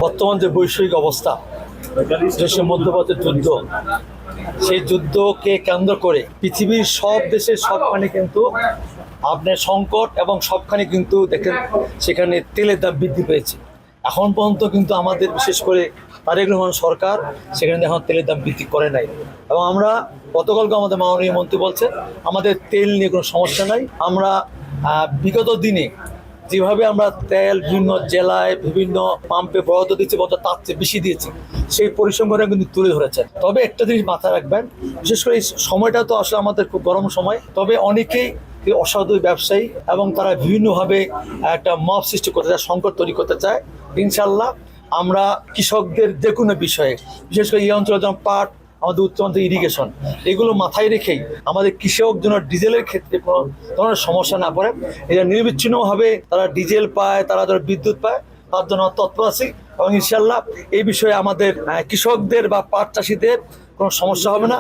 বর্তমান যে বৈশ্বিক অবস্থা, দেশে মধ্যপ্রাচ্যের যুদ্ধ, সেই যুদ্ধকে কেন্দ্র করে পৃথিবীর সব দেশের সবখানে কিন্তু আপনার সংকট এবং সবখানে কিন্তু দেখেন সেখানে তেলের দাম বৃদ্ধি পেয়েছে। এখন পর্যন্ত কিন্তু আমাদের বিশেষ করে তারেক রহমান সরকার সেখানে এখন তেলের দাম বৃদ্ধি করে নাই। এবং আমরা গতকালকে আমাদের মাননীয় মন্ত্রী বলছে আমাদের তেল নিয়ে কোনো সমস্যা নাই। আমরা বিগত দিনে যেভাবে আমরা তেল বিভিন্ন জেলায় বিভিন্ন পাম্পে বরাদ্দ দিচ্ছি বলতে তার চেয়ে বেশি দিয়েছি, সেই পরিসংখ্যানটা কিন্তু তুলে ধরেছেন। তবে একটা জিনিস মাথায় রাখবেন, বিশেষ করে এই সময়টা তো আসলে আমাদের খুব গরম সময়, তবে অনেকেই অসাধু ব্যবসায়ী এবং তারা বিভিন্নভাবে একটা মব সৃষ্টি করতে চায়, সংকট তৈরি করতে চায়। ইনশাল্লাহ আমরা কৃষকদের যে কোনো বিষয়ে, বিশেষ করে এই অঞ্চলে যেমন পাট, আমাদের উচ্চমাত্রার ইরিগেশন, এগুলো মাথায় রেখেই আমাদের কৃষক যেন ডিজেলের ক্ষেত্রে কোনো ধরনের সমস্যা না পড়ে, এটা নিরবিচ্ছিন্নভাবে তারা ডিজেল পায়, তারা যারা বিদ্যুৎ পায়, তার জন্য তৎপর আছি। এবং ইনশাল্লাহ এই বিষয়ে আমাদের কৃষকদের বা পাট চাষিদের কোনো সমস্যা হবে না।